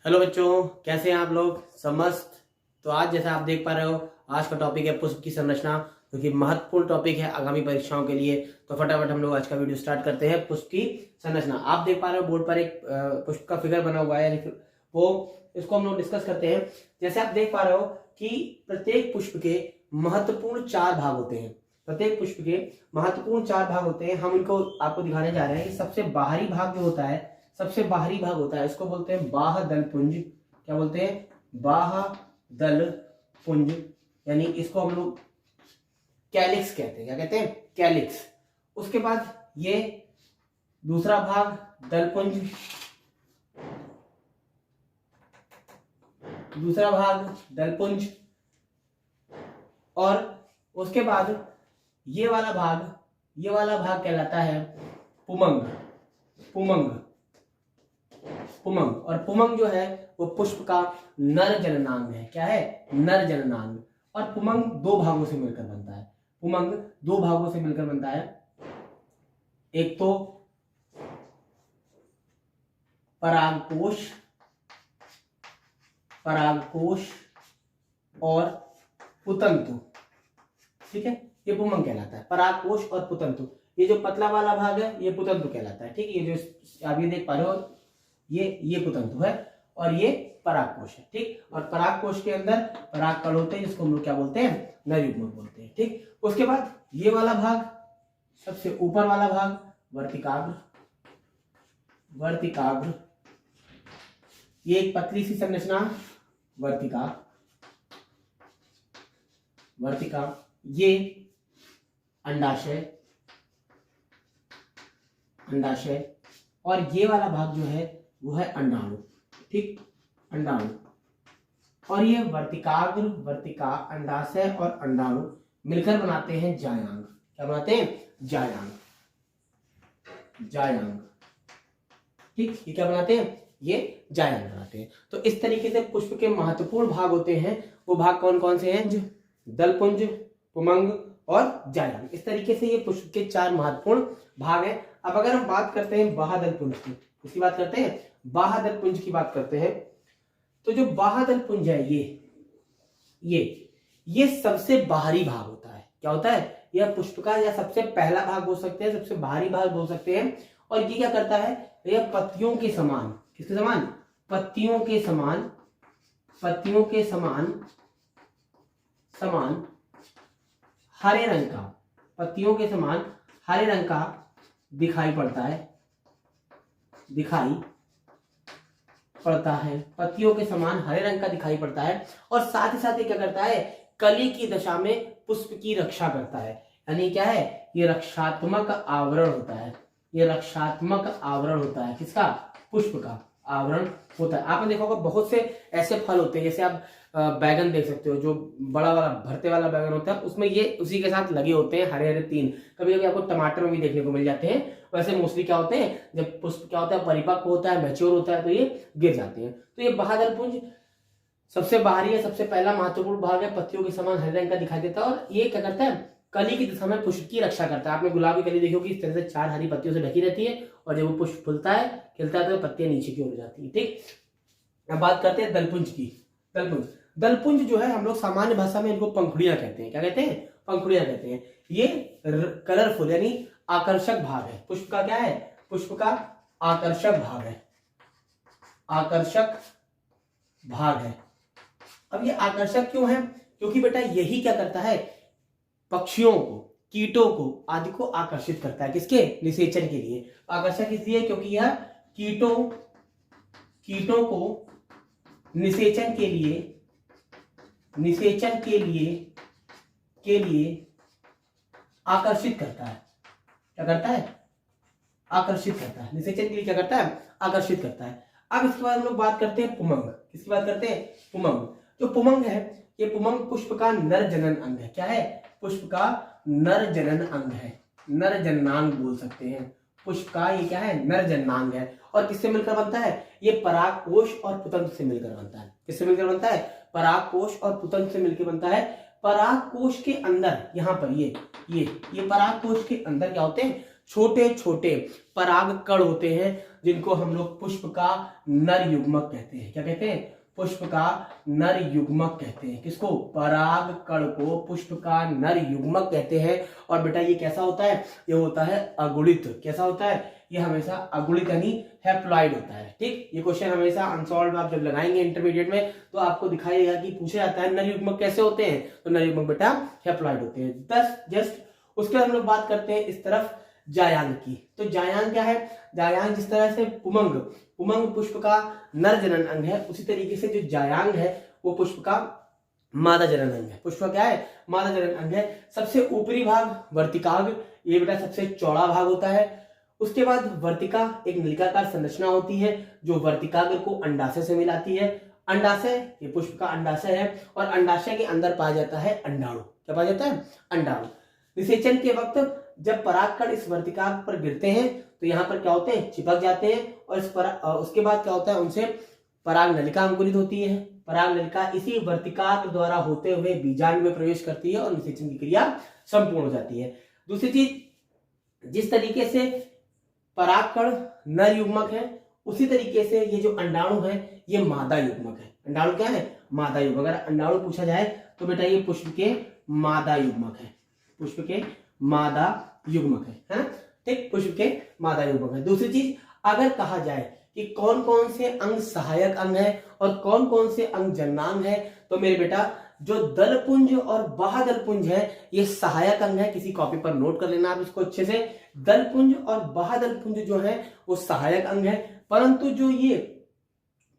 Hello बच्चों, कैसे हैं आप लोग? सब मस्त। तो आज जैसा आप देख पा रहे हो, आज का टॉपिक है पुष्प की संरचना, जो कि महत्वपूर्ण टॉपिक है आगामी परीक्षाओं के लिए। तो फटाफट हम लोग आज का वीडियो स्टार्ट करते हैं। पुष्प की संरचना आप देख पा रहे हो, बोर्ड पर एक पुष्प का फिगर बना हुआ है, वो इसको हम लोग डिस्कस करते हैं। जैसे आप देख पा रहे हो कि प्रत्येक पुष्प के महत्वपूर्ण 4 भाग होते हैं। प्रत्येक पुष्प के महत्वपूर्ण 4 भाग होते हैं। हम इनको आपको दिखाने जा रहे हैं। सबसे बाहरी भाग जो होता है, सबसे बाहरी भाग होता है, इसको बोलते हैं बाह्य दल पुंज। क्या बोलते हैं? बाह्य दल पुंज, यानी इसको हम लोग कैलिक्स कहते हैं। क्या कहते हैं? कैलिक्स। उसके बाद ये दूसरा भाग दलपुंज, दूसरा भाग दलपुंज, और उसके बाद ये वाला भाग कहलाता है पुमंग। पुमंग पुमंग और पुमंग जो है वो पुष्प का नर जननांग है। क्या है? नर जननांग। और पुमंग 2 भागों से मिलकर बनता है। पुमंग 2 भागों से मिलकर बनता है। एक तो परागकोश, परागकोश और पुतंतु। ठीक है, ये पुमंग कहलाता है। परागकोश और पुतंतु, ये जो पतला वाला भाग है ये पुतंतु कहलाता है। ठीक है, ये जो आप ये देख पा रहे हो, ये पुतंतु है और ये परागकोश है। ठीक, और परागकोश के अंदर परागकण होते हैं, जिसको हम लोग क्या बोलते हैं? नरयुग्मक बोलते हैं। ठीक, उसके बाद ये वाला भाग, सबसे ऊपर वाला भाग वर्तिकाग्र। वर्तिकाग्र, ये एक पतली सी संरचना, वर्तिका। वर्तिका, ये अंडाशय। अंडाशय, और ये वाला भाग जो है वो है अंडाणु। ठीक, अंडाणु। और ये वर्तिकाग्र, वर्तिका, अंडाशय और अंडाणु मिलकर बनाते हैं जायांग। क्या बनाते हैं? जायांग। जायांग। ठीक, ये क्या बनाते हैं? ये जायांग बनाते हैं। तो इस तरीके से पुष्प के महत्वपूर्ण भाग होते हैं। वो भाग कौन कौन से हैं? जो दलपुंज, पुमंग और जायांग। इस तरीके से ये पुष्प के 4 महत्वपूर्ण भाग हैं। अब अगर हम बात करते हैं बाह्य दल पुंज की, इसकी बात करते हैं, बाह्य दल पुंज की बात करते हैं, तो जो बाह्य दल पुंज है ये सबसे बाहरी भाग होता है। क्या होता है? यह पुष्प का या सबसे पहला भाग बोल सकते हैं, सबसे बाहरी भाग बोल सकते हैं। और ये क्या करता है? यह पत्तियों के समान, किसके समान? पत्तियों के समान, पत्तियों के समान समान हरे रंग का, पत्तियों के समान हरे रंग का दिखाई पड़ता है। दिखाई पड़ता है, पत्तियों के समान हरे रंग का दिखाई पड़ता है। और साथ ही साथ ये क्या करता है? कली की दशा में पुष्प की रक्षा करता है। यानी क्या है? ये रक्षात्मक आवरण होता है। ये रक्षात्मक आवरण होता है। किसका? पुष्प का आवरण होता है। आपने देखा होगा बहुत से ऐसे फल होते हैं, जैसे आप बैगन देख सकते हो, जो बड़ा वाला भरते वाला बैगन होता है, उसमें ये उसी के साथ लगे होते हैं हरे हरे 3। कभी कभी आपको टमाटर में भी देखने को मिल जाते हैं। वैसे मोस्टली क्या होते हैं, जब पुष्प क्या होता है, परिपक्व होता है, मैच्योर होता है, तो ये गिर जाते हैं। तो ये बाह्य दल पुंज सबसे बाहरी है, सबसे पहला महत्वपूर्ण भाग है, पत्तियों के समान हरे रंग का दिखाई देता है। और ये क्या करता है? कली की दिशा में पुष्प की रक्षा करता है। आपने गुलाब की कली देखी होगी, इस तरह से 4 हरी पत्तियों से ढकी रहती है, और जब वो पुष्प फूलता है, खिलता है, तो पत्तियां नीचे की ओर हो जाती है। ठीक, अब बात करते हैं दलपुंज की। दलपुंज, दलपुंज जो है हम लोग सामान्य भाषा में इनको पंखुड़ियां कहते हैं। क्या कहते हैं? पंखुड़ियां कहते हैं। ये कलरफुल यानी आकर्षक भाग है। पुष्प का क्या है? पुष्प का आकर्षक भाग है। आकर्षक भाग है। अब ये आकर्षक क्यों है? क्योंकि बेटा यही क्या करता है? पक्षियों को, कीटों को आदि को आकर्षित करता है। किसके? निषेचन के लिए। आकर्षक इसलिए क्योंकि यह कीटों को निषेचन के लिए आकर्षित करता है। क्या करता है? आकर्षित करता है। निषेचन के लिए क्या करता है? आकर्षित करता है। अब इसके बाद हम लोग बात करते हैं पुमंग। किसकी बात करते हैं? पुमंग। जो पुमंग है, ये पुमंग पुष्प का नर जनन अंग है। क्या है? पुष्प का नर जनन अंग है। नर जननांग बोल सकते हैं। पुष्प का ये क्या है? नर जननांग है। और किससे मिलकर बनता है? ये परागकोश और पुतंत्र से मिलकर बनता है। किससे मिलकर बनता है? परागकोश और पुतंत्र से मिलकर बनता है। परागकोश के अंदर, यहाँ पर ये परागकोश के अंदर क्या होते हैं? छोटे छोटे पराग कण होते हैं, जिनको हम लोग पुष्प का नर युग्मक कहते हैं। क्या कहते हैं? पुष्प का नर युग्मक कहते हैं। किसको? परागकण को पुष्प का नर युग्मक कहते हैं। और बेटा ये कैसा होता है? ये होता है अगुणित। कैसा होता है? ये हमेशा अगुणित यानी हैप्लॉइड होता है। ठीक, ये क्वेश्चन हमेशा अनसॉल्व आप जब लगाएंगे इंटरमीडिएट में तो आपको दिखाई देगा कि पूछा जाता है नर युग्मक कैसे होते हैं, तो नर युग्मक बेटा हैप्लॉइड होते हैं। जस्ट उसके बाद हम लोग बात करते हैं इस तरफ जायांग की। तो जायांग क्या है? जायांग जिस तरह से पुमंग पुष्प का नर जनन अंग है, उसी तरीके से जो जायांग है वो पुष्प का मादा जनन अंग है। पुष्प का क्या है? मादा जनन अंग है। सबसे ऊपरी भाग वर्तिकाग्र, ये बेटा सबसे चौड़ा भाग होता है। उसके बाद वर्तिका एक नलिकाकार संरचना होती है जो वर्तिकाग्र को अंडाशय से मिलाती है। अंडाशय, ये पुष्प का अंडाशय है और अंडाशय के अंदर पाया जाता है अंडाणु। क्या पाया जाता है? अंडाणु। निषेचन के वक्त जब परागकण इस वर्तिकाग्र पर गिरते हैं तो यहाँ पर क्या होते हैं? चिपक जाते हैं और उसके बाद क्या होता है? उनसे पराग नलिका अंकुरित होती है। पराग नलिका इसी वर्तिकाग्र द्वारा होते हुए बीजांड में प्रवेश करती है और निषेचन की क्रिया संपूर्ण हो जाती है। दूसरी चीज, जिस तरीके से परागकण नर युग्मक है उसी तरीके से ये जो अंडाणु है ये मादा युग्मक है। अंडाणु क्या है? मादा युग्मक। अगर अंडाणु पूछा जाए तो बेटा ये पुष्प के मादा युग्मक है। पुष्प के मादा युग्मक है, ठीक, पुष्प के मादा युग्मक है। दूसरी चीज, अगर कहा जाए कि कौन कौन से अंग सहायक अंग है और कौन कौन से अंग जननांग है, तो मेरे बेटा जो दलपुंज और बाह्यदलपुंज है ये सहायक अंग है। किसी कॉपी पर नोट कर लेना आप इसको अच्छे से। दलपुंज और बाह्यदलपुंज जो है वो सहायक अंग है, परंतु जो ये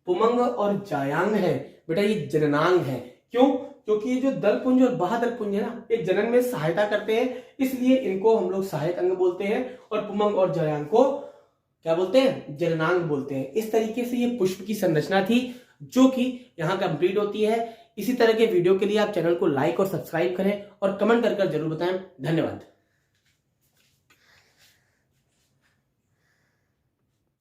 पुमंग और जायांग है बेटा ये जननांग है। क्यों? क्योंकि ये जो दलपुंज और बाह्यदलपुंज है ना, ये जनन में सहायता करते हैं, इसलिए इनको हम लोग सहायक अंग बोलते हैं और पुमंग और जायांग को क्या बोलते हैं? जननांग बोलते हैं। इस तरीके से ये पुष्प की संरचना थी जो कि यहाँ कंप्लीट होती है। इसी तरह के वीडियो के लिए आप चैनल को लाइक और सब्सक्राइब करें और कमेंट कर जरूर बताएं। धन्यवाद।